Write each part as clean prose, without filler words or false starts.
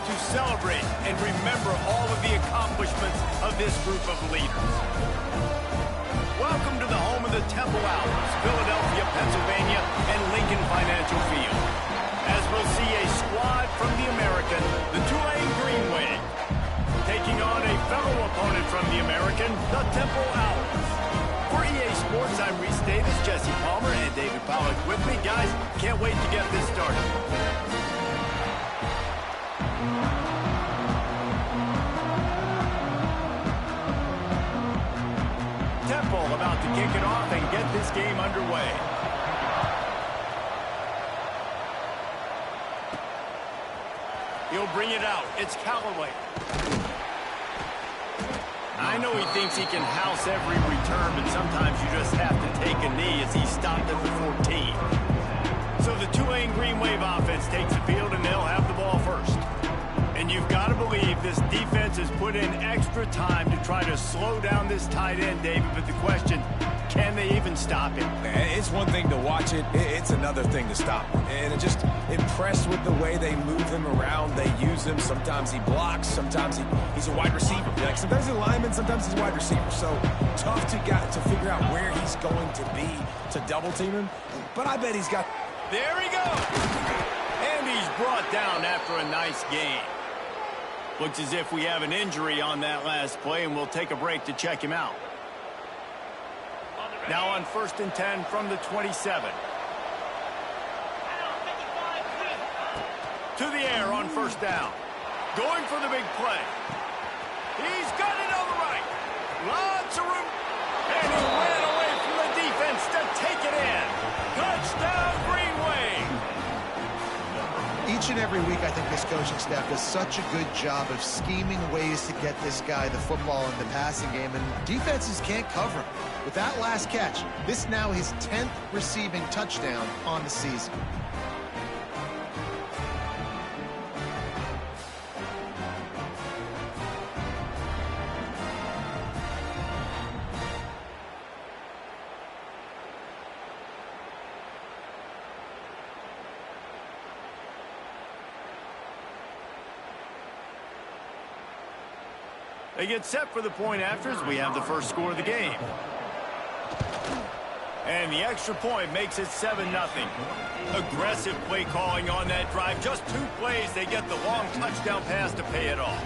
to celebrate and remember all of the accomplishments of this group of leaders. Welcome to the home of the Temple Owls, Philadelphia, Pennsylvania, and Lincoln Financial Field. As we'll see a squad from the American, the Tulane Green Wave, taking on a fellow opponent from the American, the Temple Owls. For EA Sports, I'm Reese Davis, Jesse Palmer, and David Pollack with me. Guys, can't wait to get this started. Temple about to kick it off and get this game underway. He'll bring it out. It's Callaway. I know he thinks he can house every return, but sometimes you just have to take a knee as he stopped at the 14. So the Tulane Green Wave offense takes the field, and they'll have the ball first. And you've got to believe this defense has put in extra time to try to slow down this tight end, David. But the question, can they even stop him? It's one thing to watch it. It's another thing to stop him. And it just impressed with the way they move him around. They use him. Sometimes he blocks. Sometimes he's a wide receiver. Like sometimes he's a lineman. Sometimes he's a wide receiver. So tough to figure out where he's going to be to double team him. But I bet he's got... There he goes. And he's brought down after a nice game. Looks as if we have an injury on that last play, and we'll take a break to check him out. Now on 1st and 10 from the 27. To the air on 1st down. Going for the big play. He's got it on the right. Lots of room. And he ran away from the defense to take it in. Touchdown, Green Wave. Each and every week, I think this coaching staff does such a good job of scheming ways to get this guy the football in the passing game, and defenses can't cover him. With that last catch, this now his 10th receiving touchdown on the season. They get set for the point afters. We have the first score of the game. And the extra point makes it 7-0. Aggressive play calling on that drive. Just 2 plays, they get the long touchdown pass to pay it off.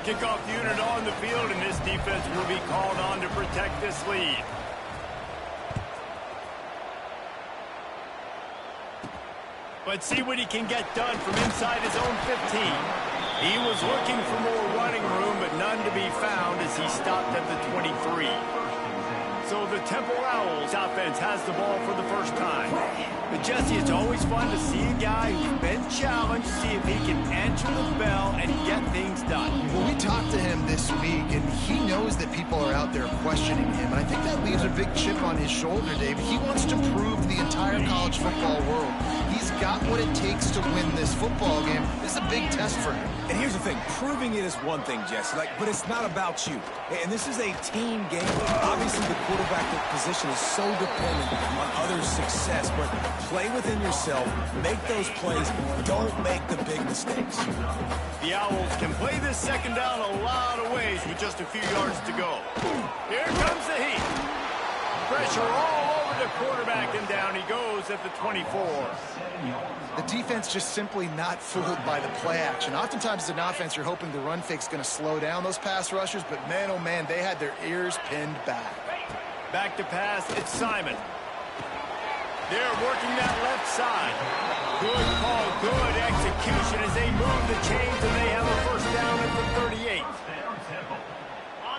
Kickoff unit on the field, and this defense will be called on to protect this lead. But see what he can get done from inside his own 15. He was looking for more running room, but none to be found as he stopped at the 23. So the Temple Owls offense has the ball for the first time. But Jesse, it's always fun to see a guy who's been challenged, see if he can answer the bell and get things done. Well, we talked to him this week, and he knows that people are out there questioning him. And I think that leaves a big chip on his shoulder, David. He wants to prove to the entire college football world he's got what it takes to win this football game. This is a big test for him. And here's the thing, proving it is one thing, Jesse, but it's not about you. And this is a team game. Obviously, the quarterback position is so dependent on others' success, but play within yourself, make those plays, don't make the big mistakes. The Owls can play this second down a lot of ways with just a few yards to go. Here comes the heat. Pressure all over the quarterback, and down he goes at the 24. The defense just simply not fooled by the play action. Oftentimes as an offense, you're hoping the run fake's going to slow down those pass rushers, but man, oh man, they had their ears pinned back. Back to pass, it's Simon. They're working that left side. Good call, good execution as they move the chains, and they have a first down at the 38.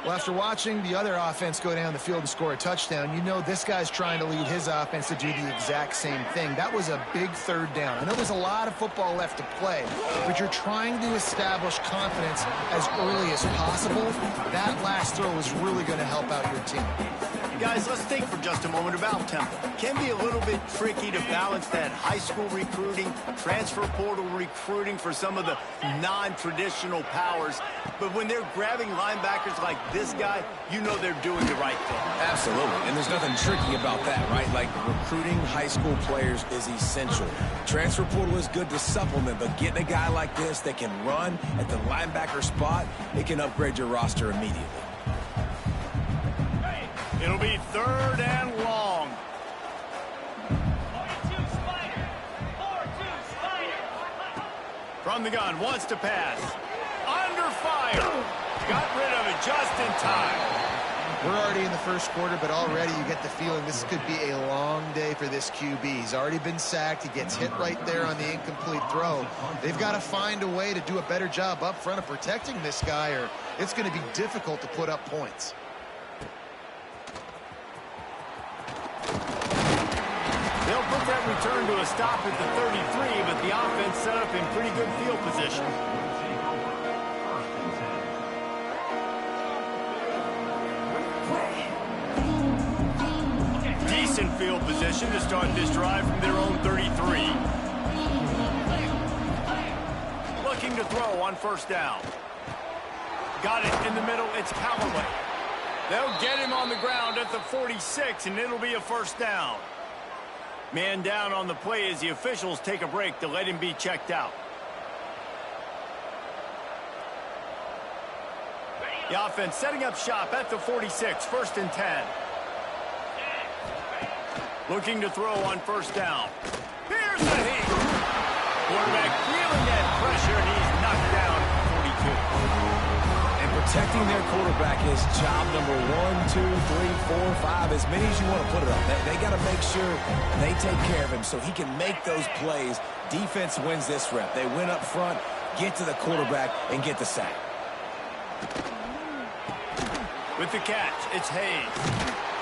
Well, after watching the other offense go down the field and score a touchdown, you know this guy's trying to lead his offense to do the exact same thing. That was a big 3rd down. I know there's a lot of football left to play, but you're trying to establish confidence as early as possible. That last throw is really going to help out your team. Guys, let's think for just a moment about Temple. Can be a little bit tricky to balance that high school recruiting, transfer portal recruiting for some of the non-traditional powers. But when they're grabbing linebackers like this guy, you know they're doing the right thing. Absolutely, and there's nothing tricky about that, right? Like, recruiting high school players is essential. Transfer portal is good to supplement, but getting a guy like this that can run at the linebacker spot, it can upgrade your roster immediately. It'll be 3rd and long. 42 Spider. 4-2 Spider. From the gun, wants to pass. Under fire. Got rid of it just in time. We're already in the first quarter, but already you get the feeling this could be a long day for this QB. He's already been sacked. He gets hit right there on the incomplete throw. They've got to find a way to do a better job up front of protecting this guy, or it's going to be difficult to put up points. They'll put that return to a stop at the 33, but the offense set up in pretty good field position. Decent field position to start this drive from their own 33. Looking to throw on 1st down. Got it in the middle. It's Callaway. They'll get him on the ground at the 46, and it'll be a 1st down. Man down on the play as the officials take a break to let him be checked out. The offense setting up shop at the 46, 1st and 10. Looking to throw on 1st down. Here's the heat. Quarterback feeling that pressure, and he's knocked down at 42. And protecting their quarterback is job number 1, 2, 3, 4, 5, as many as you want to put it on. They got to make sure they take care of him so he can make those plays. Defense wins this rep. They win up front, get to the quarterback, and get the sack. With the catch, it's Hayes.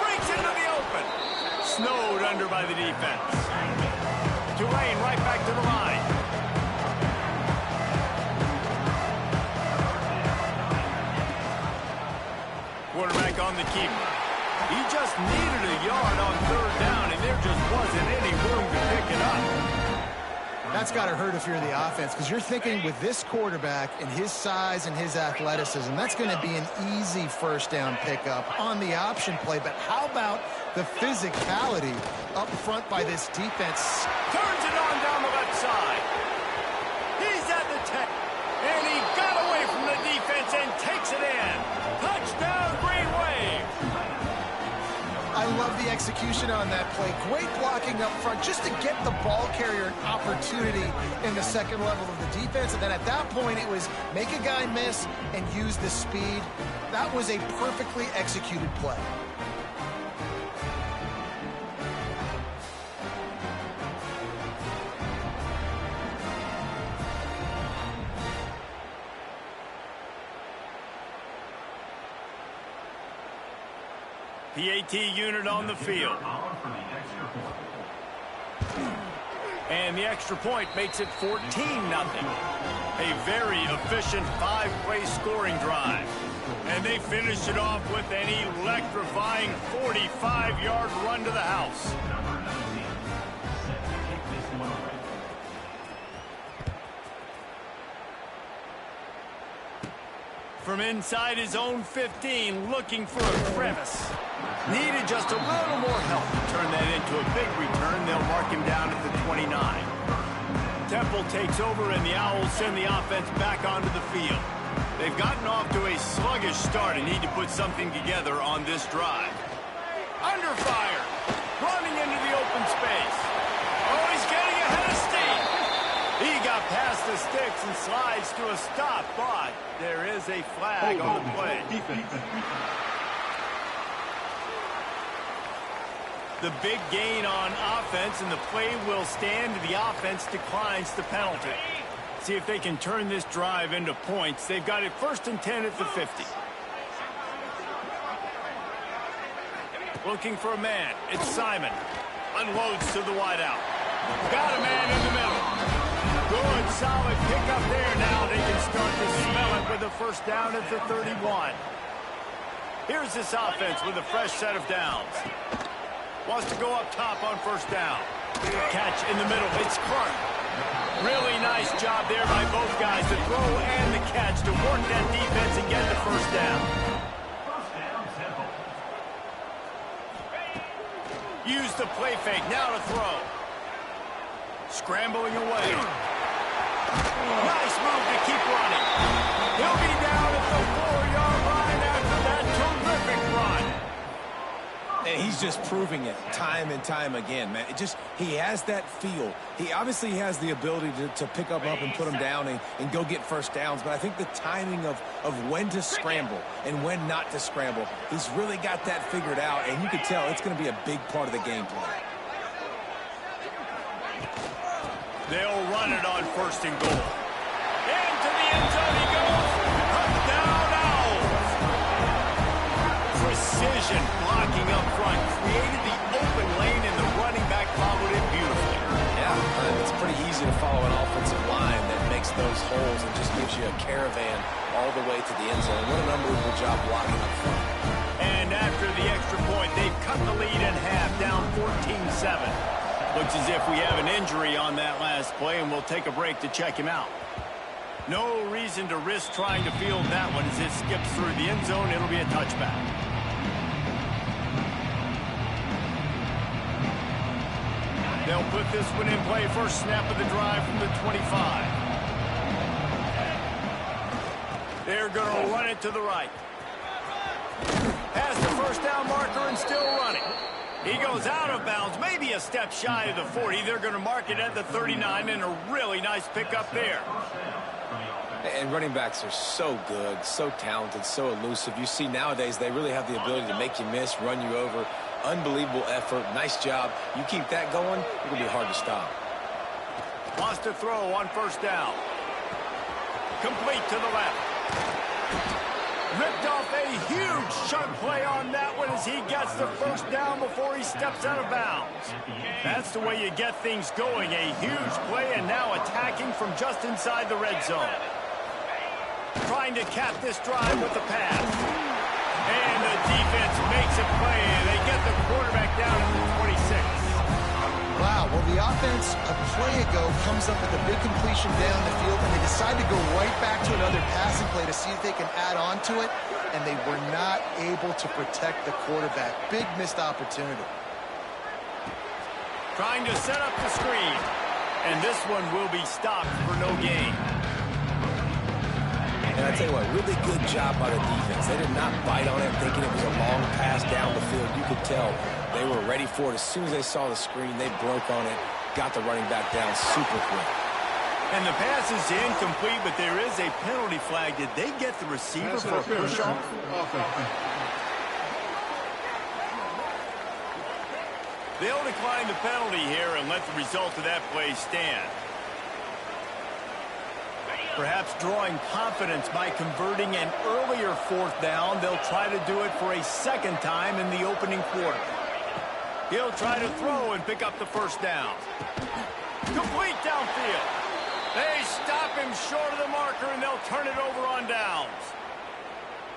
Breaks into the open. Snowed under by the defense. Tulane right back to the line. Quarterback on the keeper. He just needed a yard on 3rd down, and there just wasn't any room to pick it up. That's got to hurt if you're the offense, because you're thinking with this quarterback and his size and his athleticism, that's going to be an easy 1st down pickup on the option play. But how about the physicality up front by this defense? Turns it on down the left side. He's at the 10. And he got away from the defense and takes it in. Touchdown, Green Wave. I love the execution on that play. Great blocking up front just to get the ball carrier an opportunity in the 2nd level of the defense. And then at that point, it was make a guy miss and use the speed. That was a perfectly executed play. PAT unit on the field. And the extra point makes it 14-0. A very efficient 5-play scoring drive. And they finished it off with an electrifying 45-yard run to the house. From inside his own 15, looking for a crevice. Needed just a little more help to turn that into a big return. They'll mark him down at the 29. Temple takes over, and the Owls send the offense back onto the field. They've gotten off to a sluggish start and need to put something together on this drive. Under fire. Running into the open space. Oh, he's getting ahead of steam. He got past the sticks and slides to a stop, but there is a flag on the play. The big gain on offense, and the play will stand. The offense declines the penalty. See if they can turn this drive into points. They've got it 1st and 10 at the 50. Looking for a man. It's Simon. Unloads to the wideout. Got a man in the middle. Good, solid pickup there. Now they can start to smell it with a 1st down at the 31. Here's this offense with a fresh set of downs. Wants to go up top on first down. Catch in the middle. It's Clark. Really nice job there by both guys, the throw and the catch, to work that defense and get the first down. Use the play fake. Now to throw. Scrambling away. Nice move to keep running. He'll be down at the 4-yard line after that terrific run. And he's just proving it time and time again, man. He has that feel. He obviously has the ability to pick up and put him down and go get first downs, but I think the timing of when to scramble and when not to scramble, he's really got that figured out, and you can tell it's going to be a big part of the game plan. They'll run it on first and goal. Into the end zone he goes. Touchdown Owls. Precision blocking up front. Created the open lane, and the running back followed it beautifully. Yeah, it's pretty easy to follow an offensive line that makes those holes and just gives you a caravan all the way to the end zone. What an unbelievable job blocking up front. And after the extra point, they've cut the lead in half, down 14-7. Looks as if we have an injury on that last play, and we'll take a break to check him out. No reason to risk trying to field that one as it skips through the end zone. It'll be a touchback. They'll put this one in play. First snap of the drive from the 25. They're going to run it to the right. Has the first down marker and still running. He goes out of bounds, maybe a step shy of the 40. They're going to mark it at the 39, and a really nice pickup there. And running backs are so good, so talented, so elusive. You see nowadays they really have the ability to make you miss, run you over. Unbelievable effort. Nice job. You keep that going, it'll be hard to stop. Wants to throw on first down. Complete to the left. Ripped off a huge chunk play on that one as he gets the first down before he steps out of bounds. That's the way you get things going. A huge play, and now attacking from just inside the red zone. Trying to cap this drive with the pass. And the defense makes a play, and they get the quarterback down at the 26. Wow, well, the offense a play ago comes up with a big completion down the field, and they decide to go right back to another passing play to see if they can add on to it, and they were not able to protect the quarterback. Big missed opportunity. Trying to set up the screen, and this one will be stopped for no gain. And I tell you what, really good job by the defense. They did not bite on it thinking it was a long pass down the field. You could tell they were ready for it. As soon as they saw the screen, they broke on it, got the running back down super quick. And the pass is incomplete, but there is a penalty flag. Did they get the receiver for a push-off? They'll decline the penalty here and let the result of that play stand. Perhaps drawing confidence by converting an earlier fourth down. They'll try to do it for a second time in the opening quarter. He'll try to throw and pick up the first down. Complete downfield. They stop him short of the marker, and they'll turn it over on downs.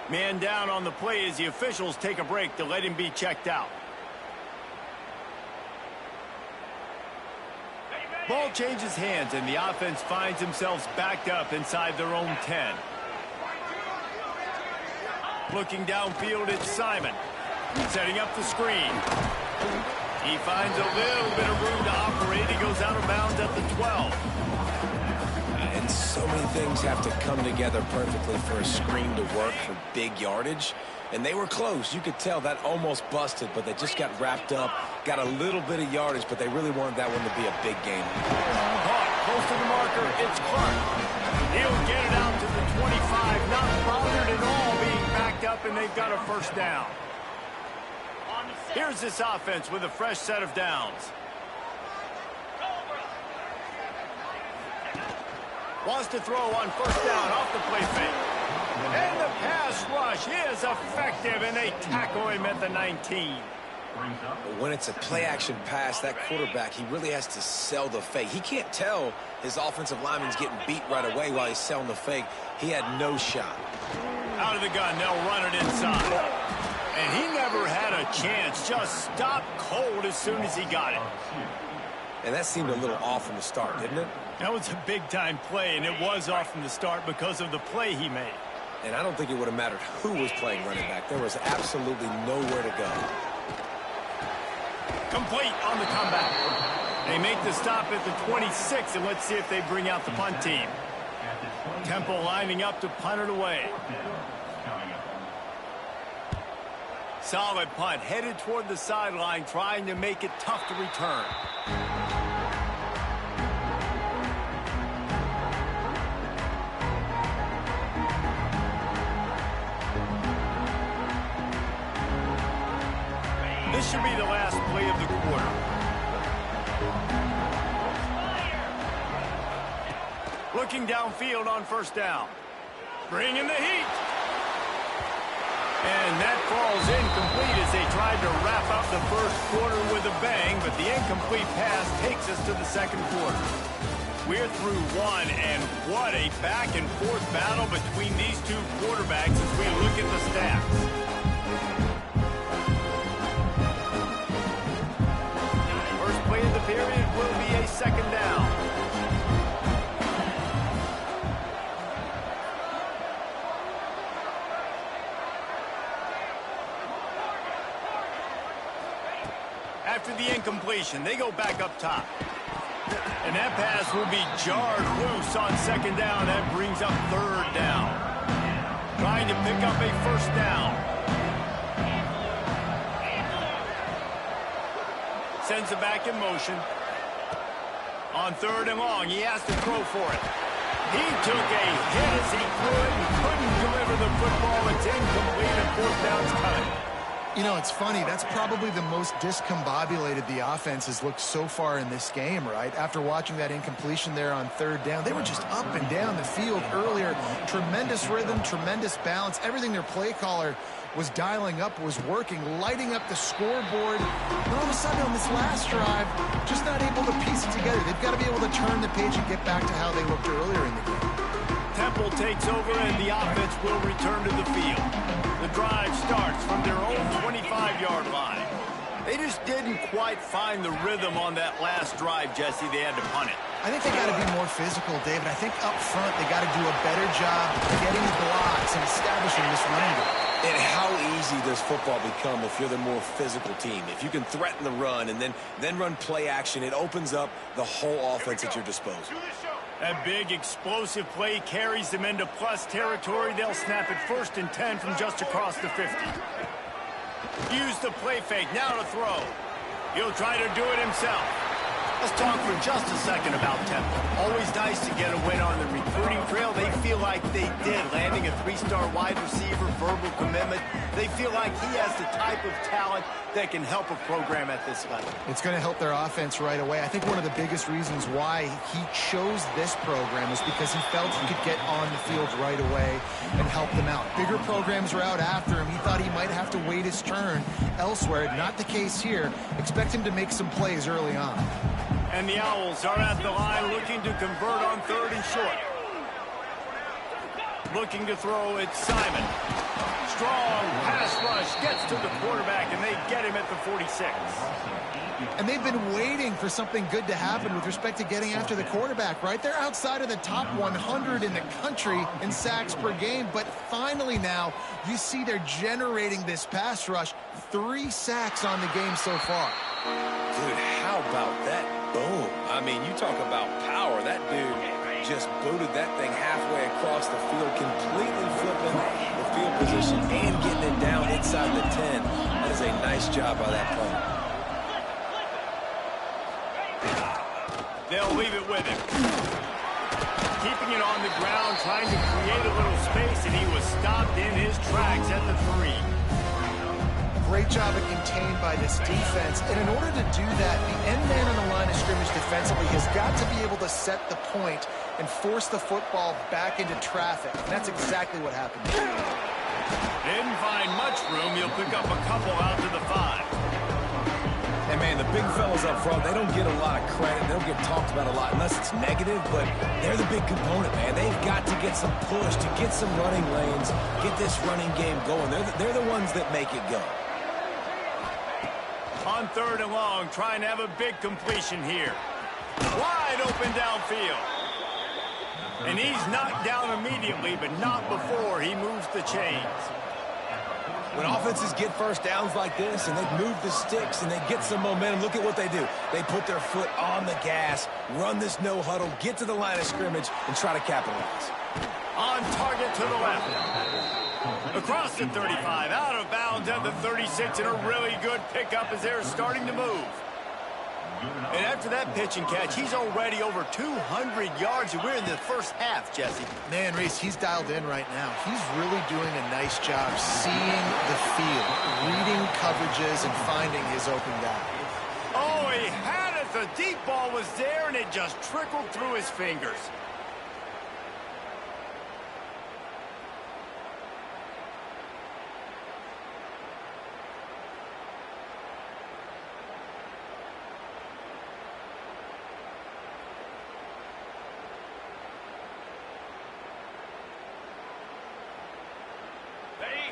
Man down on the play as the officials take a break to let him be checked out. Ball changes hands, and the offense finds themselves backed up inside their own 10. Looking downfield, it's Simon. Setting up the screen. He finds a little bit of room to operate. He goes out of bounds at the 12. And so many things have to come together perfectly for a screen to work for big yardage. And they were close. You could tell that almost busted, but they just got wrapped up, got a little bit of yardage, but they really wanted that one to be a big game. Caught close to the marker. It's Clark. He'll get it out to the 25. Not bothered at all being backed up, and they've got a first down. Here's this offense with a fresh set of downs. Wants to throw on first down off the play fake. And the pass rush is effective, and they tackle him at the 19. When it's a play-action pass, that quarterback, he really has to sell the fake. He can't tell his offensive lineman's getting beat right away while he's selling the fake. He had no shot. Out of the gun, they'll run it inside. And he never had a chance. Just stopped cold as soon as he got it. And that seemed a little off from the start, didn't it? That was a big-time play, and it was off from the start because of the play he made. And I don't think it would have mattered who was playing running back. There was absolutely nowhere to go. Complete on the comeback. They make the stop at the 26, and let's see if they bring out the punt team. Temple lining up to punt it away. Solid punt, headed toward the sideline, trying to make it tough to return. This should be the last play of the quarter. Looking downfield on first down. Bringing the heat. And that falls incomplete as they tried to wrap up the first quarter with a bang, but the incomplete pass takes us to the second quarter. We're through one, and what a back-and-forth battle between these two quarterbacks as we look at the stats. First play of the period will be a second down. After the incompletion, they go back up top. And that pass will be jarred loose on second down. That brings up third down. Trying to pick up a first down. Sends it back in motion. On third and long, he has to throw for it. He took a hit as he could and couldn't deliver the football. It's incomplete and fourth down's coming. You know, it's funny. That's probably the most discombobulated the offense has looked so far in this game, right? After watching that incompletion there on third down, they were just up and down the field earlier. Tremendous rhythm, tremendous balance. Everything their play caller was dialing up was working, lighting up the scoreboard. And all of a sudden on this last drive, just not able to piece it together. They've got to be able to turn the page and get back to how they looked earlier in the game. Temple takes over and the offense will return to the field. The drive starts from their own 25-yard line. They just didn't quite find the rhythm on that last drive, Jesse. They had to punt it. I think they got to be more physical, David. I think up front they got to do a better job getting blocks and establishing this running game. And how easy does football become if you're the more physical team? If you can threaten the run and then run play action, it opens up the whole offense at your disposal. That big explosive play carries them into plus territory. They'll snap it 1st and 10 from just across the 50. Use the play fake, now to throw. He'll try to do it himself. Let's talk for just a second about Temple. Always nice to get a win on the recruiting trail. They feel like they did, landing a 3-star wide receiver, verbal commitment. They feel like he has the type of talent that can help a program at this level. It's going to help their offense right away. I think one of the biggest reasons why he chose this program is because he felt he could get on the field right away and help them out. Bigger programs are out after him. He thought he might have to wait his turn elsewhere. Not the case here. Expect him to make some plays early on. And the Owls are at the line looking to convert on 3rd and short. Looking to throw, it's Simon. Strong pass rush gets to the quarterback, and they get him at the 46. And they've been waiting for something good to happen with respect to getting after the quarterback, right? They're outside of the top 100 in the country in sacks per game, but finally now you see they're generating this pass rush. 3 sacks on the game so far. Dude, how about that boom? I mean, you talk about power. That dude just booted that thing halfway across the field, completely flipping the field position and getting it down inside the 10. That is a nice job by that player. They'll leave it with him. Keeping it on the ground, trying to create a little space, and he was stopped in his tracks at the 3. Great job of contained by this defense. And in order to do that, the end man on the line of scrimmage defensively has got to be able to set the point and force the football back into traffic. And that's exactly what happened. Didn't find much room. He'll pick up a couple out to the 5. And, man, the big fellas up front, they don't get a lot of credit. They don't get talked about a lot unless it's negative, but they're the big component, man. They've got to get get some push, to get some running lanes, get this running game going. They're the ones that make it go. On 3rd and long, trying to have a big completion here. Wide open downfield. And he's knocked down immediately, but not before he moves the chains. When offenses get first downs like this and they move the sticks and they get some momentum, look at what they do. They put their foot on the gas, run this no huddle, get to the line of scrimmage, and try to capitalize. On target to the left. Across the 35, out of bounds at the 36, and a really good pickup as they're starting to move. And after that pitch and catch, he's already over 200 yards, and we're in the first half, Jesse. Man, Reese, he's dialed in right now. He's really doing a nice job seeing the field, reading coverages, and finding his open guy. Oh, he had it. The deep ball was there, and it just trickled through his fingers.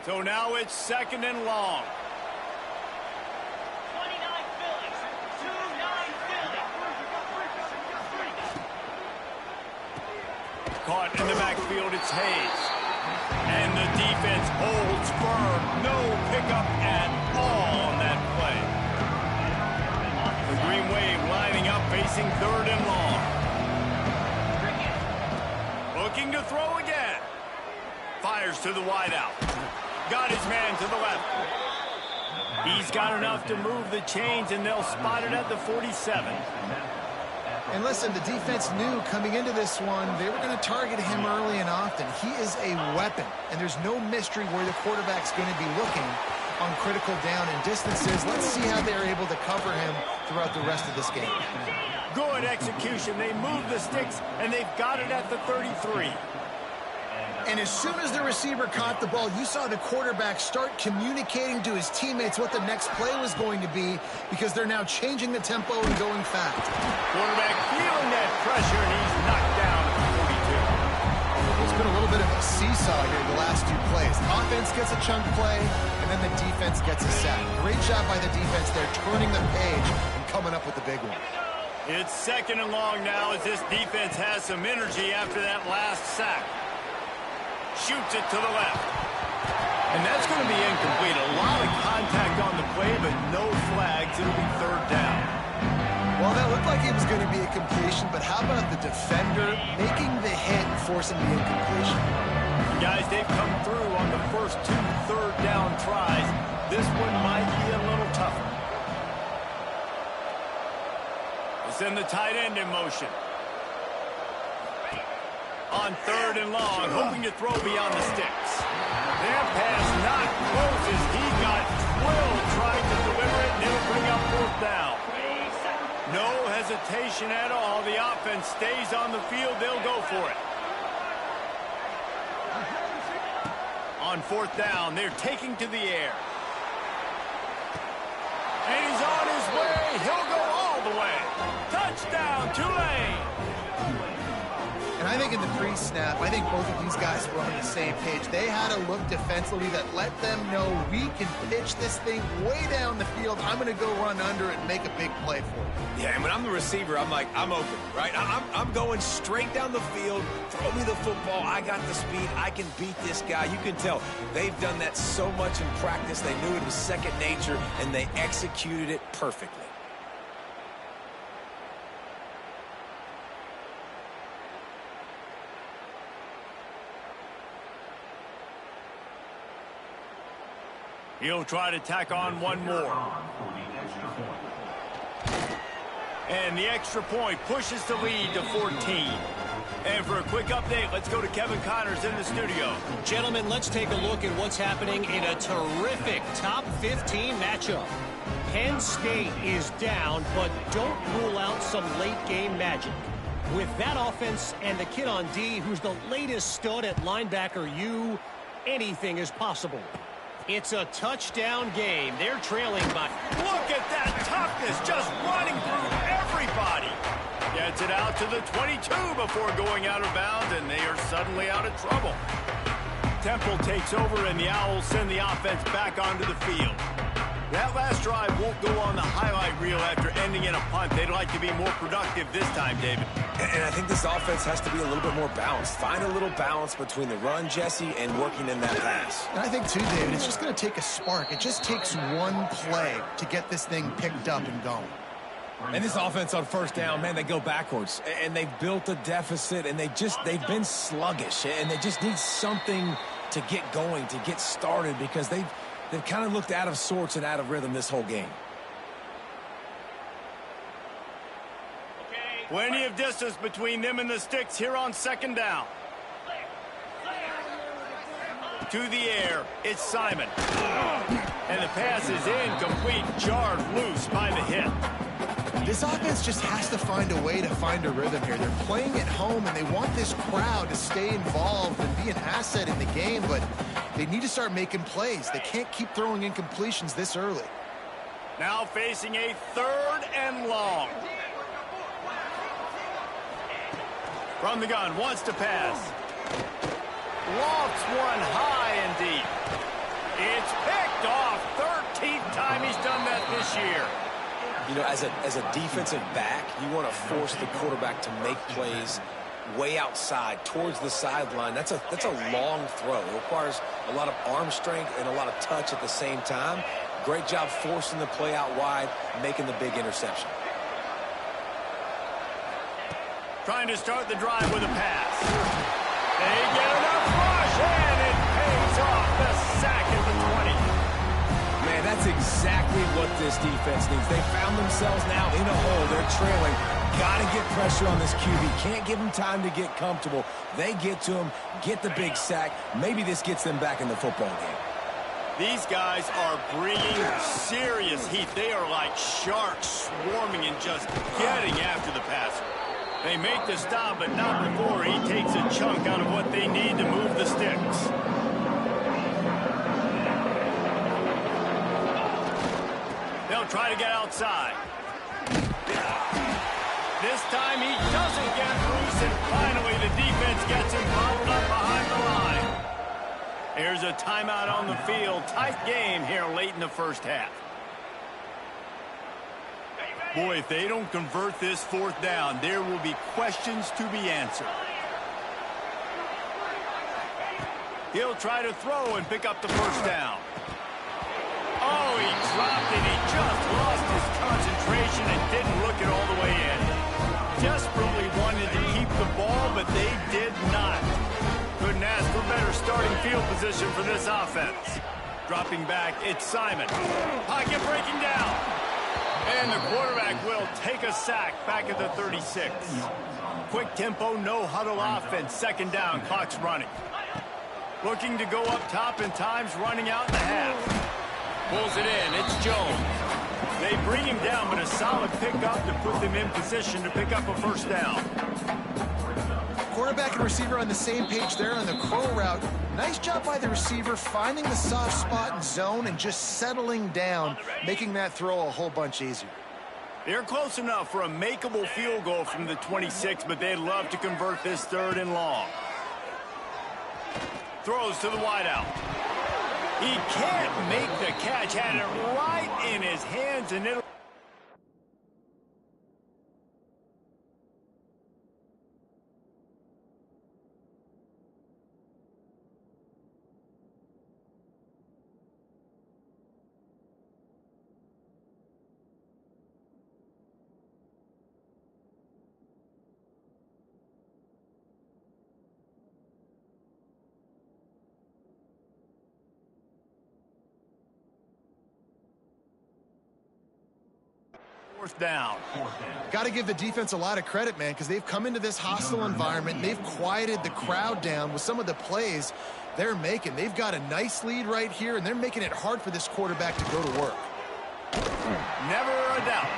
So now it's 2nd and long. 29 Phillies. 2-9 Phillies. Caught in the backfield, it's Hayes. And the defense holds firm. No pickup at all on that play. The Green Wave lining up, facing 3rd and long. Looking to throw again. Fires to the wideout. Got his man to the left. He's got enough to move the chains, and they'll spot it at the 47. And listen, the defense knew coming into this one, they were going to target him early and often. He is a weapon, and there's no mystery where the quarterback's going to be looking on critical down and distances. Let's see how they're able to cover him throughout the rest of this game. Good execution. They move the sticks, and they've got it at the 33. And as soon as the receiver caught the ball, you saw the quarterback start communicating to his teammates what the next play was going to be, because they're now changing the tempo and going fast. Quarterback feeling that pressure, and he's knocked down at the 42. It's been a little bit of a seesaw here the last 2 plays. Offense gets a chunk play, and then the defense gets a sack. Great job by the defense. They're turning the page and coming up with the big one. It's 2nd and long now as this defense has some energy after that last sack. Shoots it to the left. And that's going to be incomplete. A lot of contact on the play, but no flags. It'll be 3rd down. Well, that looked like it was going to be a completion, but how about the defender making the hit and forcing the incompletion? Guys, they've come through on the first 2 third down tries. This one might be a little tougher. We'll send the tight end in motion. On 3rd and long, hoping to throw beyond the sticks. Their pass not close as he got drilled trying to deliver it, and it'll bring up 4th down. No hesitation at all. The offense stays on the field. They'll go for it. On 4th down, they're taking to the air. And he's on his way. He'll go all the way. Touchdown, Tulane. And I think in the pre-snap, I think both of these guys were on the same page. They had a look defensively that let them know we can pitch this thing way down the field. I'm going to go run under it and make a big play for it. Yeah, and when I'm the receiver, I'm like, I'm open, right? I'm going straight down the field. Throw me the football. I got the speed. I can beat this guy. You can tell they've done that so much in practice. They knew it was second nature, and they executed it perfectly. He'll try to tack on one more. And the extra point pushes the lead to 14. And for a quick update, let's go to Kevin Connors in the studio. Gentlemen, let's take a look at what's happening in a terrific top 15 matchup. Penn State is down, but don't rule out some late game magic. With that offense and the kid on D, who's the latest stud at linebacker, anything is possible. It's a touchdown game. They're trailing by... Look at that toughness, just running through everybody. Gets it out to the 22 before going out of bounds, and they are suddenly out of trouble. Temple takes over, and the Owls send the offense back onto the field. That last drive won't go on the highlight reel after ending in a punt. They'd like to be more productive this time, David. And I think this offense has to be a little bit more balanced. Find a little balance between the run, Jesse, and working in that pass. And I think, too, David, it's just going to take a spark. It just takes one play to get this thing picked up and going. And this offense on first down, man, they go backwards. And they've built a deficit, and they've been sluggish. And they just need something to get going, to get started, because they've kind of looked out of sorts and out of rhythm this whole game. Plenty of distance between them and the sticks here on second down. To the air, it's Simon. And the pass is incomplete, jarred loose by the hit. This offense just has to find a way to find a rhythm here. They're playing at home, and they want this crowd to stay involved and be an asset in the game, but they need to start making plays. They can't keep throwing incompletions this early. Now facing a 3rd and long. From the gun, wants to pass. Lofts one high and deep. It's picked off. 13th time he's done that this year. You know, as a defensive back, you want to force the quarterback to make plays way outside, towards the sideline. That's a long throw. It requires a lot of arm strength and a lot of touch at the same time. Great job forcing the play out wide, making the big interception. Trying to start the drive with a pass. They get enough rush, and it pays off. The sack at the 20. Man, that's exactly what this defense needs. They found themselves now in a hole. They're trailing. Got to get pressure on this QB. Can't give him time to get comfortable. They get to him, get the big sack. Maybe this gets them back in the football game. These guys are bringing serious heat. They are like sharks swarming and just getting after the passer. They make the stop, but not before he takes a chunk out of what they need to move the sticks. They'll try to get outside. This time he doesn't get loose, and finally the defense gets him bottled up behind the line. Here's a timeout on the field. Tight game here late in the first half. Boy, if they don't convert this 4th down, there will be questions to be answered. He'll try to throw and pick up the first down. Oh, he dropped it. He just lost his concentration and didn't look it all the way in. Desperately wanted to keep the ball, but they did not. Couldn't ask for better starting field position for this offense. Dropping back, it's Simon. Pocket breaking down. And the quarterback will take a sack back at the 36. Quick tempo, no huddle offense. Second down, clock's running. Looking to go up top, and time's running out in the half. Pulls it in, it's Jones. They bring him down, but a solid pickup to put them in position to pick up a first down. Quarterback and receiver on the same page there on the crow route. Nice job by the receiver finding the soft spot in zone and just settling down, making that throw a whole bunch easier. They're close enough for a makeable field goal from the 26, but they'd love to convert this 3rd and long. Throws to the wideout. He can't make the catch. Had it right in his hands, and it'll... Fourth down. Got to give the defense a lot of credit, man, because they've come into this hostile environment. They've quieted the crowd down with some of the plays they're making. They've got a nice lead right here, and they're making it hard for this quarterback to go to work. Never a doubt.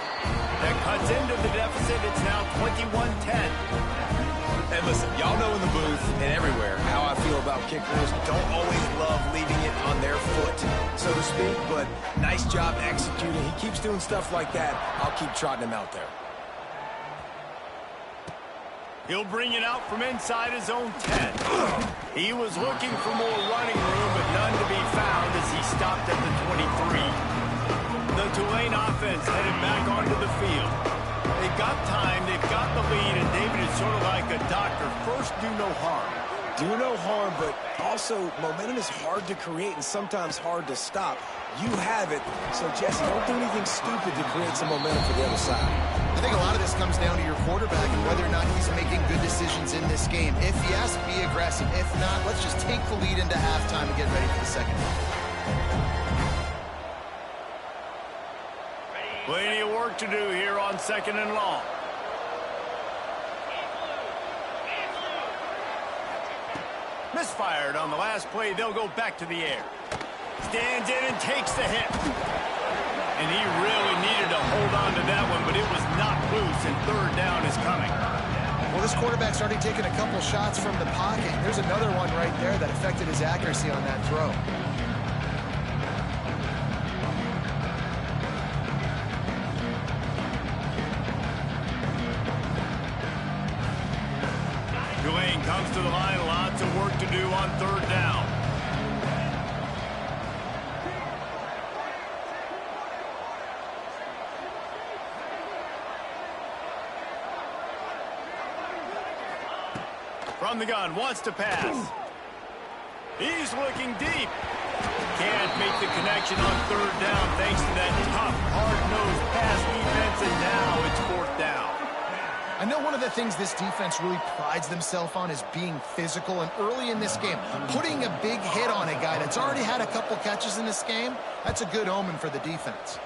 That cuts into the deficit. It's now 21-10. And listen, y'all know in the booth and everywhere how I feel about kickers. Don't always love leaving it on their foot, so to speak, but nice job executing. He keeps doing stuff like that. I'll keep trotting him out there. He'll bring it out from inside his own 10. He was looking for more running room, but none to be found as he stopped at the 23. The Tulane offense headed back onto the field. They've got time, they've got the lead, and David is sort of like a doctor. First, do no harm. Do no harm, but also momentum is hard to create and sometimes hard to stop. You have it, so Jesse, don't do anything stupid to create some momentum for the other side. I think a lot of this comes down to your quarterback and whether or not he's making good decisions in this game. If yes, be aggressive. If not, let's just take the lead into halftime and get ready for the second half. Plenty of work to do here on 2nd and long. Misfired on the last play. They'll go back to the air. Stands in and takes the hit. And he really needed to hold on to that one, but it was not loose, and 3rd down is coming. Well, this quarterback's already taken a couple shots from the pocket. There's another one right there that affected his accuracy on that throw. Tulane comes to the line. Lots of work to do on 3rd down. From the gun, wants to pass. He's looking deep. Can't make the connection on 3rd down thanks to that tough, hard-nosed pass defense, and now it's 4th down. I know one of the things this defense really prides themselves on is being physical, and early in this game, putting a big hit on a guy that's already had a couple catches in this game, that's a good omen for the defense.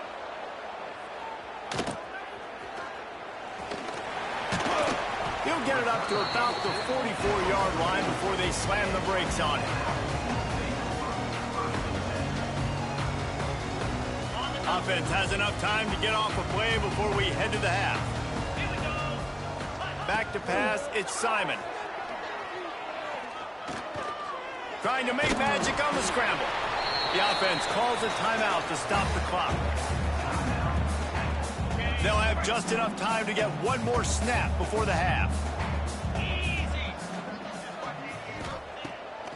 He'll get it up to about the 44-yard line before they slam the brakes on him. Offense has enough time to get off a play before we head to the half. Back to pass, it's Simon. Trying to make magic on the scramble. The offense calls a timeout to stop the clock. They'll have just enough time to get one more snap before the half.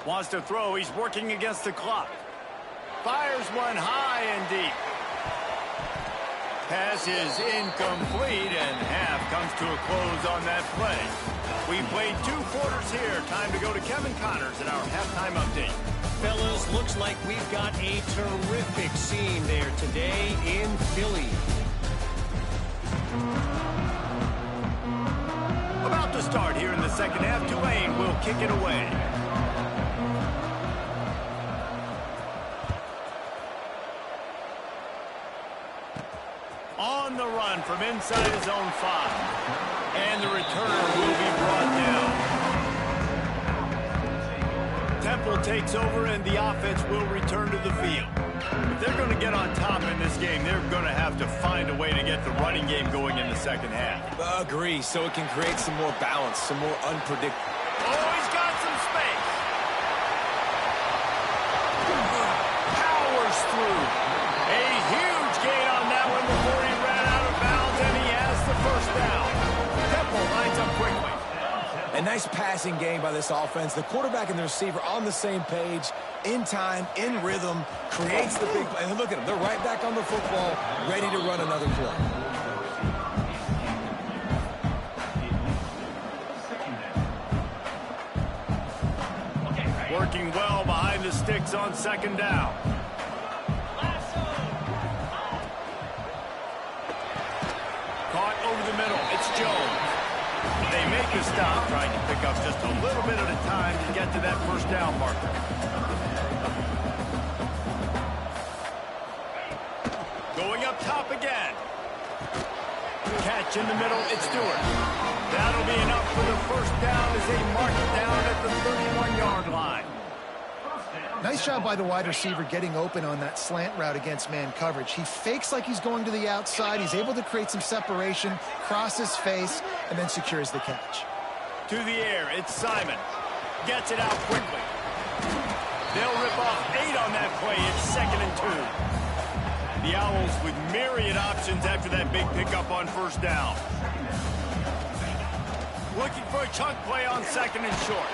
Wants to throw. He's working against the clock. Fires one high and deep. Pass is incomplete, and half comes to a close on that play. We played 2 quarters here. Time to go to Kevin Connors in our halftime update. Fellas, looks like we've got a terrific scene there today in Philly. About to start here in the second half. Tulane will kick it away. On the run from inside his own 5. And the returner will be brought down. Temple takes over and the offense will return to the field. If they're going to get on top in this game, they're going to have to find a way to get the running game going in the second half. Agree, so it can create some more balance, some more unpredictable. Oh, he's got some space. Powers through. A huge gain on that one before he ran out of bounds, and he has the 1st down. Temple lines up quickly. A nice passing game by this offense. The quarterback and the receiver on the same page, in time, in rhythm, creates the big play. And look at them. They're right back on the football, ready to run another play. Working well behind the sticks on 2nd down. Caught over the middle. It's Jones. They make a stop, trying to pick up just a little bit at a time to get to that 1st down marker. Going up top again. Catch in the middle, it's Stewart. That'll be enough for the 1st down as they mark it down at the 31-yard line. Nice job by the wide receiver getting open on that slant route against man coverage. He fakes like he's going to the outside. He's able to create some separation, cross his face, and then secures the catch. To the air, it's Simon. Gets it out quickly. They'll rip off 8 on that play. It's 2nd and 2. The Owls with myriad options after that big pickup on 1st down. Looking for a chunk play on second and short.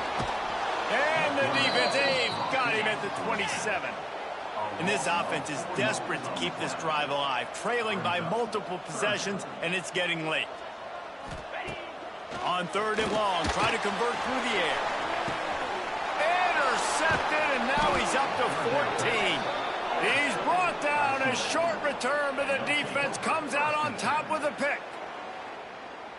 And the defense, they've got him at the 27. And this offense is desperate to keep this drive alive, trailing by multiple possessions, and it's getting late. On third and long, try to convert through the air. Intercepted, and now he's up to 14. He's brought down. A short return, but the defense comes out on top with a pick.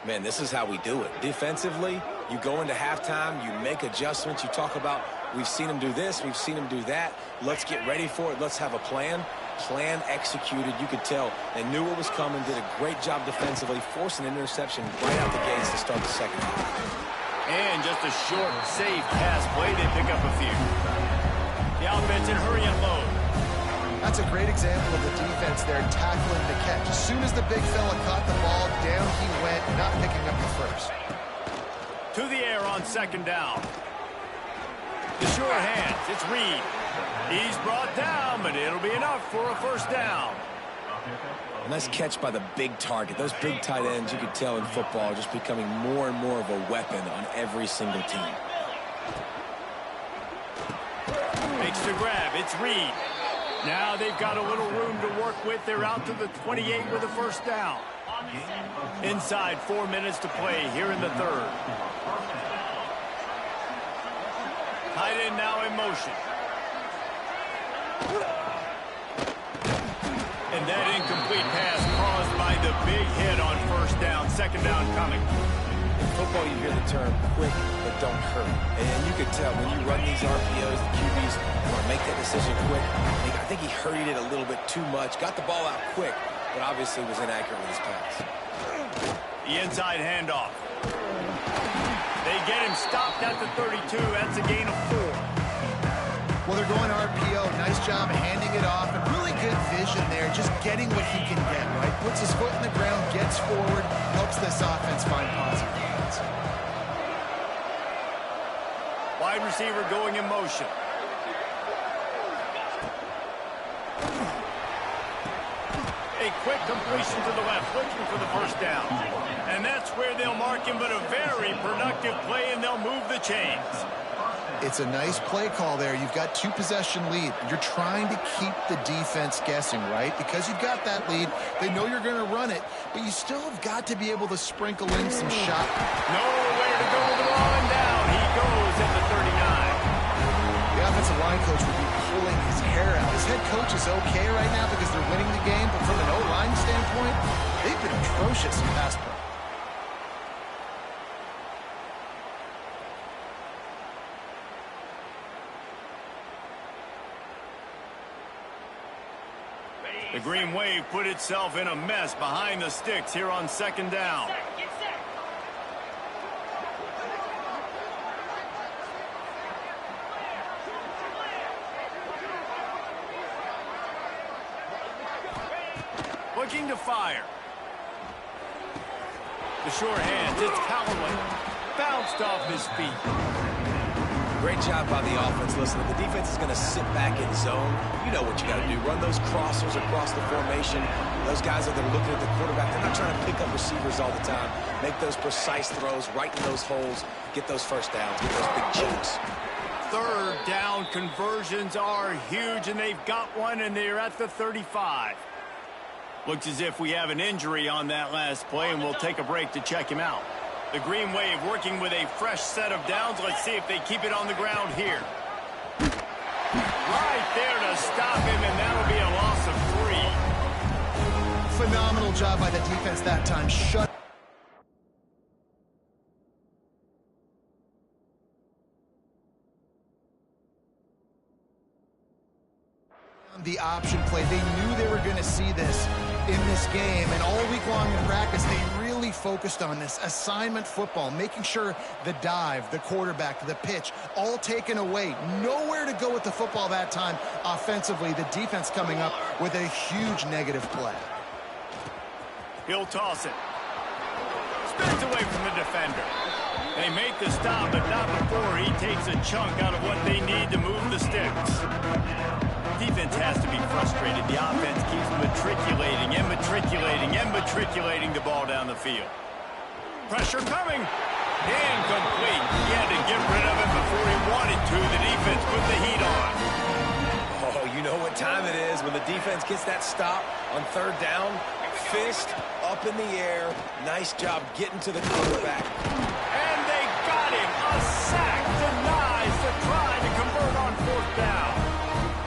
Man, this is how we do it. Defensively, you go into halftime, you make adjustments. You talk about, we've seen them do this, we've seen them do that. Let's get ready for it. Let's have a plan. Plan executed. You could tell they knew what was coming, did a great job defensively, forcing an interception right out the gates to start the second half. And just a short, safe pass play. They pick up a few. The offense in hurry and load. That's a great example of the defense there tackling the catch. As soon as the big fella caught the ball, down he went, not picking up the first. To the air on second down. The sure hands. It's Reed. He's brought down, but it'll be enough for a first down. A nice catch by the big target. Those big tight ends, you could tell in football, are just becoming more and more of a weapon on every single team. Makes the grab. It's Reed. Now they've got a little room to work with. They're out to the 28 with a first down. Inside 4 minutes to play here in the third. Tight end now in motion. And that incomplete pass caused by the big hit on first down. Second down coming. In football, you hear the term quick but don't hurt. And you could tell when you run these RPOs, the QBs want to make that decision quick. I think he hurried it a little bit too much. Got the ball out quick, but obviously was inaccurate with his pass. The inside handoff. They get him stopped at the 32. That's a gain of 4. Well, they're going RPO. Nice job handing it off, and really good vision there, just getting what he can get, right? Puts his foot in the ground, gets forward, helps this offense find positive points. Wide receiver going in motion. A quick completion to the left, looking for the first down. And that's where they'll mark him, but a very productive play, and they'll move the chains. It's a nice play call there. You've got 2-possession lead. You're trying to keep the defense guessing, right? Because you've got that lead. They know you're going to run it, but you still have got to be able to sprinkle in some shot. Nowhere to go with the ball, and down he goes at the 39. The offensive line coach would be pulling his hair out. His head coach is okay right now because they're winning the game, but from an O-line standpoint, they've been atrocious in pass pro. The Green Wave put itself in a mess behind the sticks here on second down. Looking to fire. The short hands, it's Callaway. Bounced off his feet. Great job by the offense. Listen, if the defense is going to sit back in zone, you know what you got to do. Run those crossers across the formation. Those guys that are looking at the quarterback, they're not trying to pick up receivers all the time. Make those precise throws right in those holes. Get those first downs. Get those big chunks. Third down conversions are huge, and they've got one, and they're at the 35. Looks as if we have an injury on that last play, and we'll take a break to check him out. The Green Wave working with a fresh set of downs. Let's see if they keep it on the ground here. Right there to stop him, and that'll be a loss of 3. Phenomenal job by the defense that time. Shut the option play. They knew they were going to see this in this game, and all week long in practice, they really focused on this assignment football, making sure the dive, the quarterback, the pitch, all taken away. Nowhere to go with the football that time offensively. The defense coming up with a huge negative play. He'll toss it. Spins away from the defender. They make the stop, but not before he takes a chunk out of what they need to move the sticks. Defense has to be frustrated. The offense keeps matriculating and matriculating and matriculating the ball down the field. Pressure coming. Incomplete. He had to get rid of it before he wanted to. The defense put the heat on. Oh, you know what time it is when the defense gets that stop on third down. Fist up in the air. Nice job getting to the quarterback. And they got him. A sack denies the try to convert on fourth down.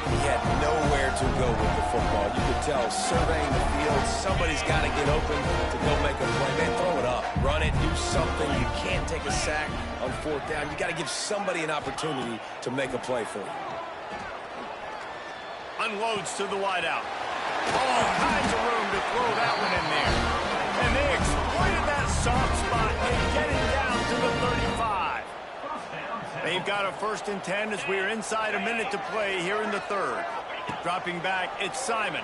He had nowhere to go with the football. You could tell surveying the field, somebody's got to get open to go make a play. Man, throw it up. Run it. Do something. You can't take a sack on fourth down. You got to give somebody an opportunity to make a play for you. Unloads to the wideout. All kinds of room to throw that one in there. And they exploited that soft spot. They get it down to the 35. They've got a 1st and 10 as we are inside a minute to play here in the third. Dropping back, it's Simon.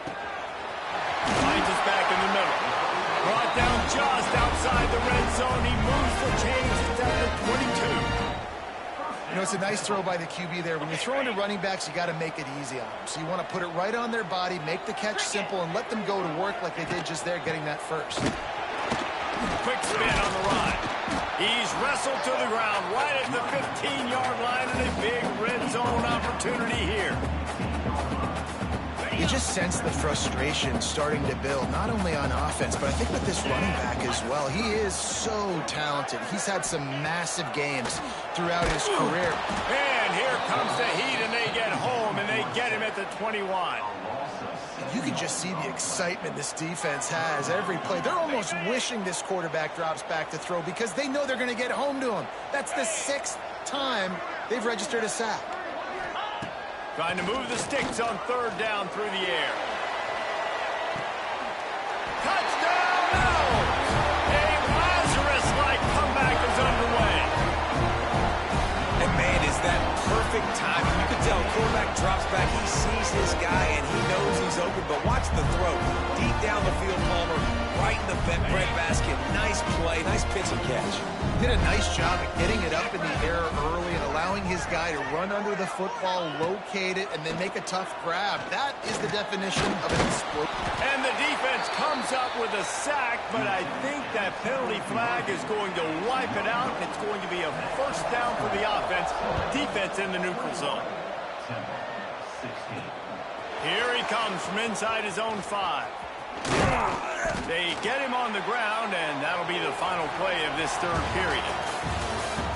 Finds us back in the middle. Brought down just outside the red zone. He moves the chains. It's at the 22. You know, it's a nice throw by the QB there. When you're throwing to running backs, you got to make it easy on them. So you want to put it right on their body, make the catch simple, and let them go to work like they did just there, getting that first. Quick spin on the run. He's wrestled to the ground right at the 15-yard line, and a big red zone opportunity here. You just sense the frustration starting to build, not only on offense, but I think with this running back as well. He is so talented. He's had some massive games throughout his career. And here comes the heat, and they get home, and they get him at the 21. You can just see the excitement this defense has every play. They're almost wishing this quarterback drops back to throw because they know they're going to get home to him. That's the 6th time they've registered a sack. Trying to move the sticks on third down through the air. Touchdown, no! A Lazarus-like comeback is underway. And man, is that perfect timing. You can tell quarterback drops back. He sees his guy, and he knows he's open. But watch the throw. Deep down the field, Palmer, right in the breadbasket. Nice play, nice pitch and catch. Did a nice job of getting it up in the air early and allowing his guy to run under the football, locate it, and then make a tough grab. That is the definition of an explosion. And the defense comes up with a sack, but I think that penalty flag is going to wipe it out, and it's going to be a first down for the offense. Defense in the neutral zone. Here he comes from inside his own 5. They get him on the ground, and that'll be the final play of this third period.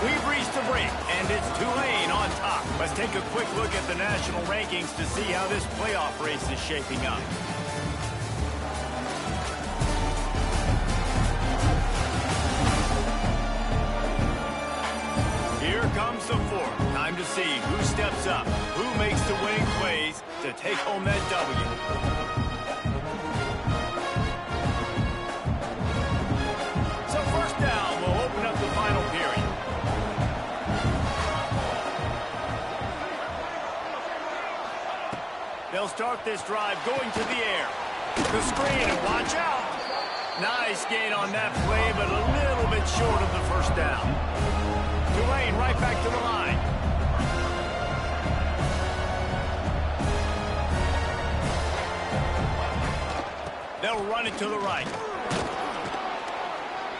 We've reached the break, and it's Tulane on top. Let's take a quick look at the national rankings to see how this playoff race is shaping up. Here comes the fourth. Time to see who steps up, who makes the winning plays to take home that W. They'll start this drive going to the air. The screen, and watch out. Nice gain on that play, but a little bit short of the first down. Tulane right back to the line. They'll run it to the right.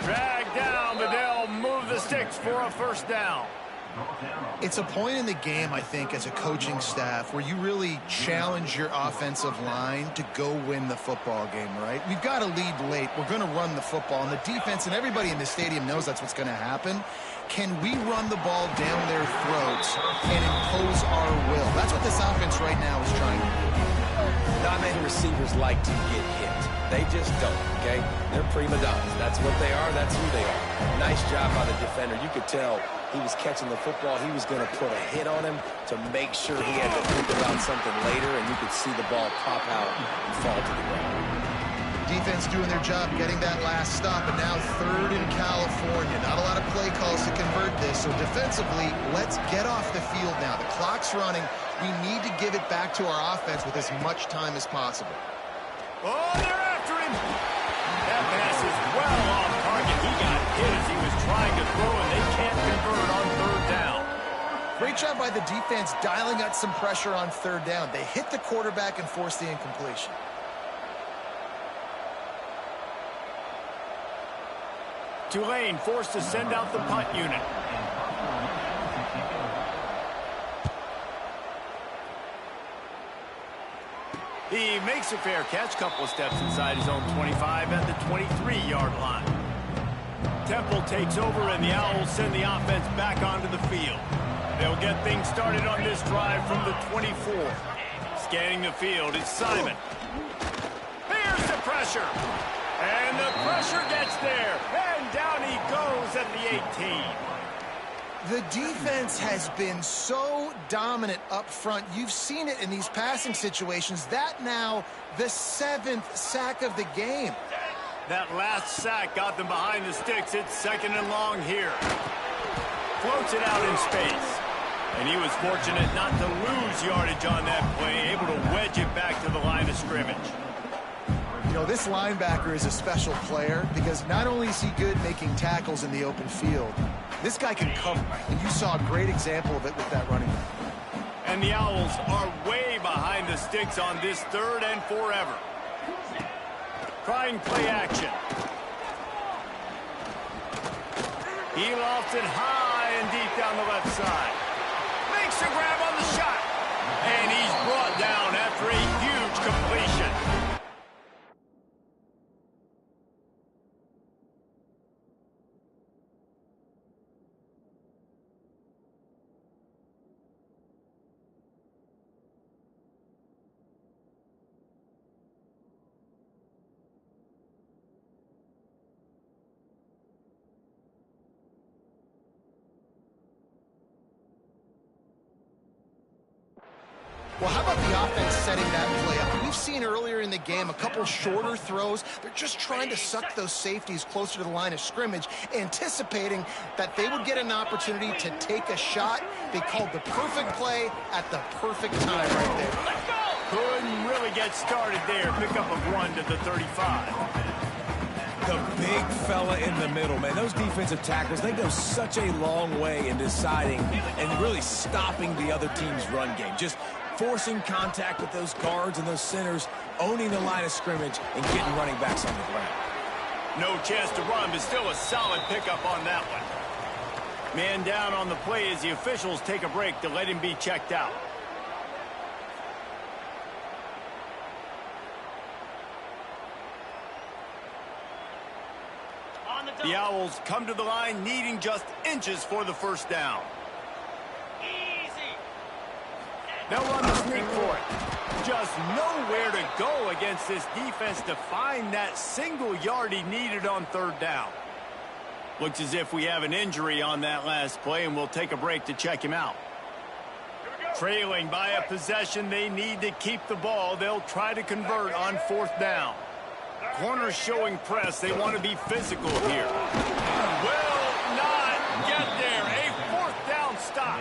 Drag down, but they'll move the sticks for a first down. It's a point in the game, I think, as a coaching staff where you really challenge your offensive line to go win the football game, right? We've got to lead late. We're going to run the football, and the defense and everybody in the stadium knows that's what's going to happen. Can we run the ball down their throats and impose our will? That's what this offense right now is trying to do. Not many receivers like to get hit. They just don't, okay? They're prima donnas. That's what they are. That's who they are. Nice job by the defender. You could tell he was catching the football. He was going to put a hit on him to make sure he had to think about something later, and you could see the ball pop out and fall to the ground. Defense doing their job getting that last stop, and now third in California. Not a lot of play calls to convert this, so defensively, let's get off the field now. The clock's running. We need to give it back to our offense with as much time as possible. Oh, they're after him. That pass is well off target. He got hit as he was trying to throw, and they can't convert on third down. Great job by the defense dialing up some pressure on third down. They hit the quarterback and forced the incompletion. Tulane forced to send out the punt unit. He makes a fair catch, couple of steps inside his own 25 at the 23-yard line. Temple takes over, and the Owls send the offense back onto the field. They'll get things started on this drive from the 24. Scanning the field, it's Simon. Here's the pressure. And the pressure gets there. And down he goes at the 18. The defense has been so dominant up front. You've seen it in these passing situations. That now the 7th sack of the game. That last sack got them behind the sticks. It's 2nd and long here. Floats it out in space. And he was fortunate not to lose yardage on that play, able to wedge it back to the line of scrimmage. You know, this linebacker is a special player because not only is he good making tackles in the open field, this guy can cover. And you saw a great example of it with that running back. And the Owls are way behind the sticks on this 3rd and forever. Trying play action. He lofts it high and deep down the left side. Makes a grab on the shot. And he's brought down after a huge completion. Well, how about the offense setting that play up? We've seen earlier in the game a couple shorter throws. They're just trying to suck those safeties closer to the line of scrimmage, anticipating that they would get an opportunity to take a shot. They called the perfect play at the perfect time right there. Couldn't really get started there. Pickup of 1 to the 35. The big fella in the middle, man. Those defensive tackles, they go such a long way in deciding and really stopping the other team's run game. Just forcing contact with those guards and those centers, owning the line of scrimmage, and getting running backs on the ground. No chance to run, but still a solid pickup on that one. Man down on the play as the officials take a break to let him be checked out. The Owls come to the line needing just inches for the first down. They'll run the sneak for it. Just nowhere to go against this defense to find that single yard he needed on 3rd down. Looks as if we have an injury on that last play, and we'll take a break to check him out. Trailing by a possession, they need to keep the ball. They'll try to convert on 4th down. Corners showing press. They want to be physical here. Will not get there. A 4th down stop.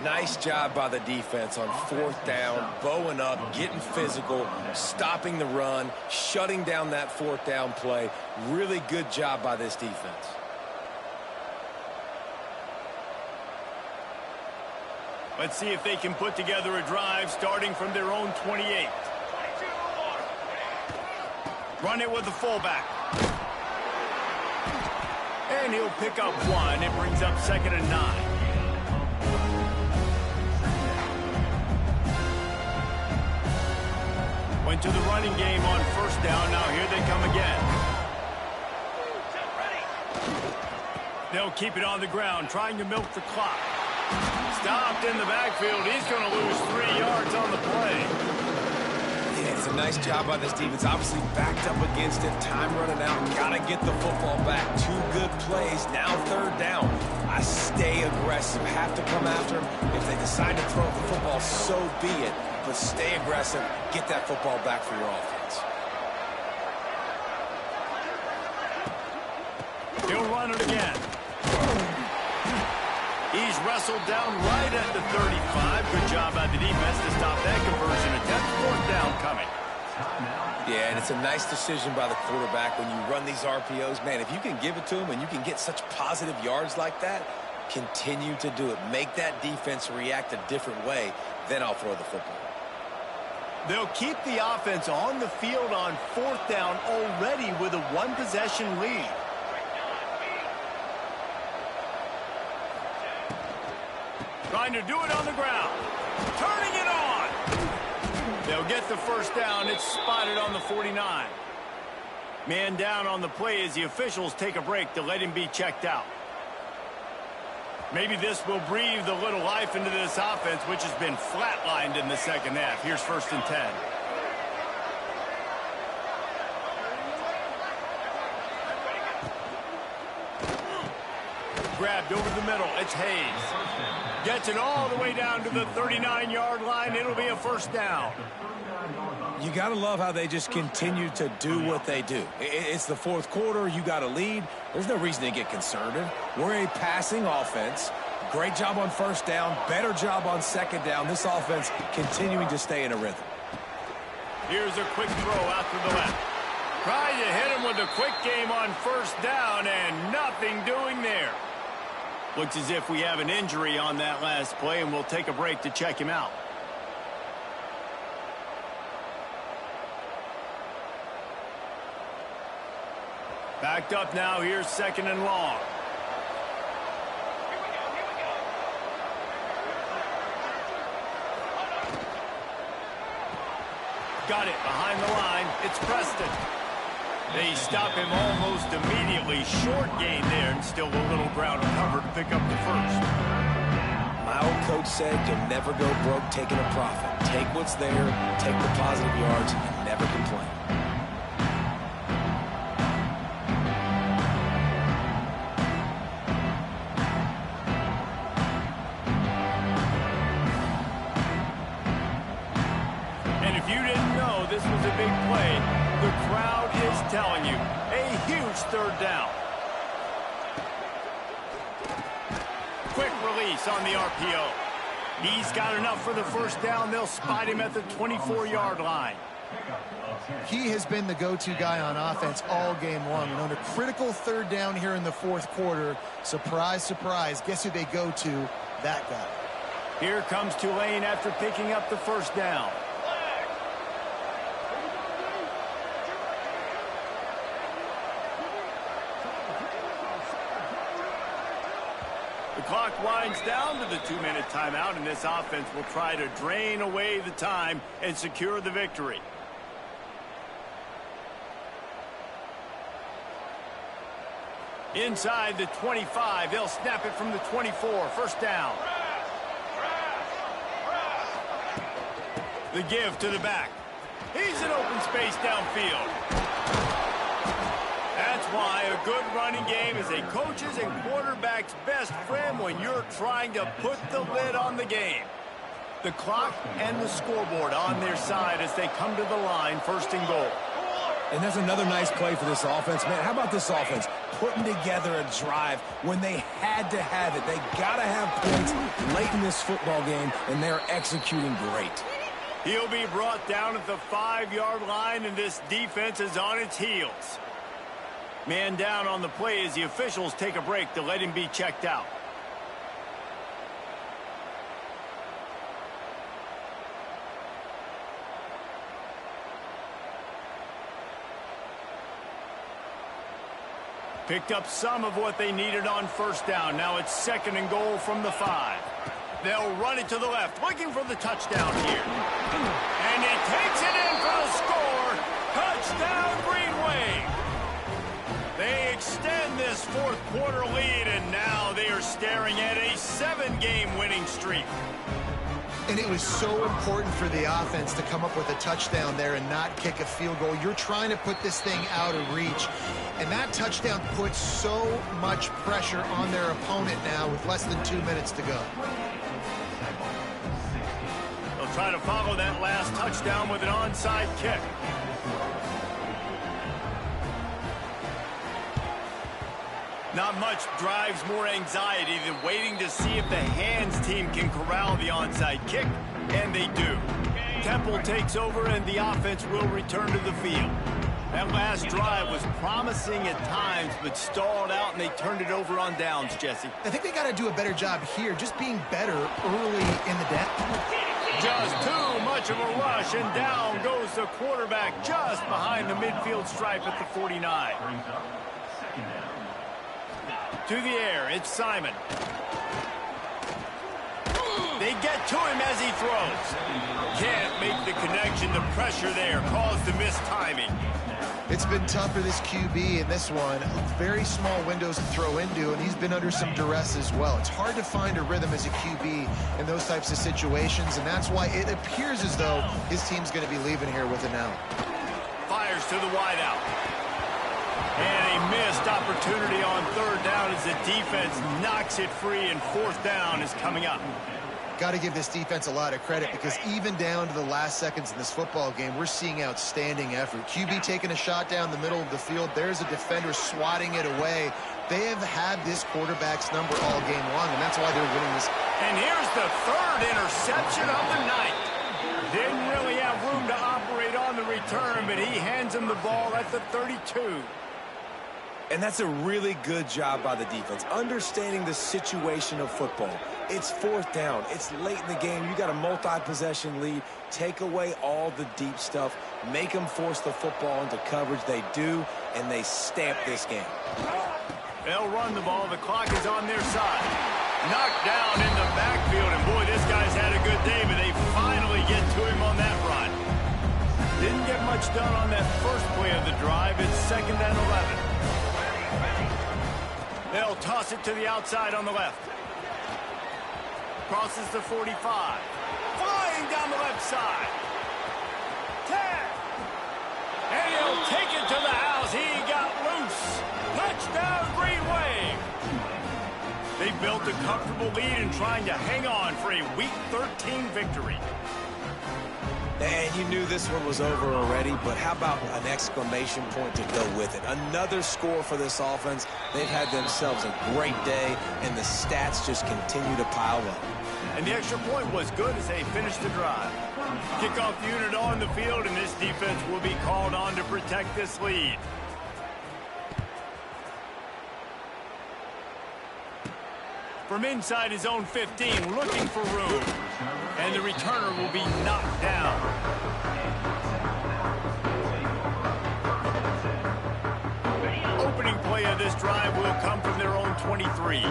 Nice job by the defense on 4th down, bowing up, getting physical, stopping the run, shutting down that 4th down play. Really good job by this defense. Let's see if they can put together a drive starting from their own 28. Run it with the fullback. And he'll pick up 1. It brings up 2nd and 9. Went to the running game on 1st down. Now here they come again. They'll keep it on the ground, trying to milk the clock. Stopped in the backfield. He's going to lose 3 yards on the play. Yeah, it's a nice job by this defense. Obviously backed up against it. Time running out. Got to get the football back. 2 good plays. Now 3rd down. I stay aggressive. Have to come after him. If they decide to throw the football, so be it. But stay aggressive. Get that football back for your offense. He'll run it again. He's wrestled down right at the 35. Good job by the defense to stop that conversion attempt. 4th down coming. Yeah, and it's a nice decision by the quarterback when you run these RPOs. Man, if you can give it to him and you can get such positive yards like that, continue to do it. Make that defense react a different way, then I'll throw the football. They'll keep the offense on the field on 4th down already with a 1-possession lead. Trying to do it on the ground. Turning it on. They'll get the first down. It's spotted on the 49. Man down on the play as the officials take a break to let him be checked out. Maybe this will breathe a little life into this offense, which has been flatlined in the second half. Here's 1st and 10. Grabbed over the middle. It's Hayes. Gets it all the way down to the 39-yard line. It'll be a first down. You got to love how they just continue to do what they do. It's the fourth quarter. You got a lead. There's no reason to get conservative. We're a passing offense. Great job on first down. Better job on second down. This offense continuing to stay in a rhythm. Here's a quick throw out to the left. Trying to hit him with a quick game on first down, and nothing doing there. Looks as if we have an injury on that last play, and we'll take a break to check him out. Backed up now. Here's 2nd and long. Got it behind the line. It's Preston. They stop him almost immediately. Short gain there, and still a little ground to cover to pick up the first. My old coach said you'll never go broke taking a profit. Take what's there, take the positive yards, and never complain. And if you didn't know this was a big play, the crowd is telling you. A huge 3rd down. Quick release on the RPO. He's got enough for the first down. They'll spot him at the 24-yard line. He has been the go-to guy on offense all game long. And on a critical 3rd down here in the 4th quarter, surprise, surprise, guess who they go to? That guy. Here comes Tulane after picking up the first down. The clock winds down to the 2-minute timeout, and this offense will try to drain away the time and secure the victory. Inside the 25, they'll snap it from the 24. First down. The give to the back. He's in open space downfield. That's why a good running game is a coach's and quarterback's best friend when you're trying to put the lid on the game. The clock and the scoreboard on their side as they come to the line, 1st and goal. And that's another nice play for this offense, man. How about this offense putting together a drive when they had to have it? They got to have points late in this football game, and they're executing great. He'll be brought down at the 5-yard line, and this defense is on its heels. Man down on the play as the officials take a break to let him be checked out. Picked up some of what they needed on first down. Now it's 2nd and goal from the 5. They'll run it to the left, looking for the touchdown here. And he takes it in for the score. Touchdown, Green Wave. They extend this 4th quarter lead, and now they are staring at a 7-game winning streak. And it was so important for the offense to come up with a touchdown there and not kick a field goal. You're trying to put this thing out of reach. And that touchdown puts so much pressure on their opponent now with less than 2 minutes to go. They'll try to follow that last touchdown with an onside kick. Not much drives more anxiety than waiting to see if the hands team can corral the onside kick, and they do. Temple takes over, and the offense will return to the field. That last drive was promising at times, but stalled out, and they turned it over on downs, Jesse. I think they got to do a better job here, just being better early in the day. Just too much of a rush, and down goes the quarterback just behind the midfield stripe at the 49. To the air, it's Simon. They get to him as he throws. Can't make the connection. The pressure there caused the missed timing. It's been tough for this QB in this one. Very small windows to throw into, and he's been under some duress as well. It's hard to find a rhythm as a QB in those types of situations, and that's why it appears as though his team's going to be leaving here with an out. Fires to the wideout. And a missed opportunity on third down as the defense knocks it free, and fourth down is coming up. Got to give this defense a lot of credit, because even down to the last seconds in this football game, we're seeing outstanding effort. QB taking a shot down the middle of the field. There's a defender swatting it away. They have had this quarterback's number all game long, and that's why they're winning this. And here's the third interception of the night. Didn't really have room to operate on the return, but he hands him the ball at the 32. And that's a really good job by the defense, understanding the situation of football. It's fourth down. It's late in the game. You got a multi-possession lead. Take away all the deep stuff. Make them force the football into coverage. They do, and they stamp this game. They'll run the ball. The clock is on their side. Knocked down in the backfield, and boy, this guy's had a good day, but they finally get to him on that run. Didn't get much done on that first play of the drive. It's 2nd and 11. They'll toss it to the outside on the left. Crosses the 45. Flying down the left side. 10. And he'll take it to the house. He got loose. Touchdown, Green Wave. They built a comfortable lead and trying to hang on for a Week 13 victory. And you knew this one was over already, but how about an exclamation point to go with it? Another score for this offense. They've had themselves a great day, and the stats just continue to pile up. And the extra point was good as they finished the drive. Kickoff unit on the field, and this defense will be called on to protect this lead. From inside his own 15, looking for room. And the returner will be knocked down. Opening play of this drive will come from their own 23.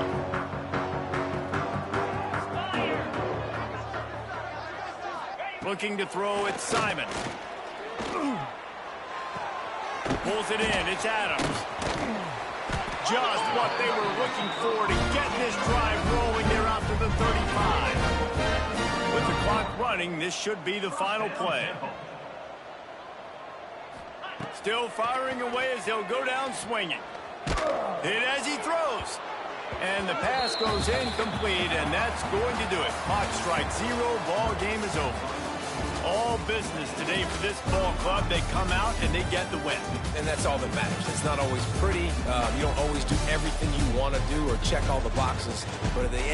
Looking to throw, it's Simon. Pulls it in, it's Adams. Just what they were looking for to get this drive rolling. They're out to the 35. With the clock running, this should be the final play. Still firing away as he'll go down swinging. Hit as he throws. And the pass goes incomplete, and that's going to do it. Clock strikes 0, ball game is over. All business today for this ball club. They come out and they get the win. And that's all that matters. It's not always pretty. You don't always do everything you want to do or check all the boxes. But at the end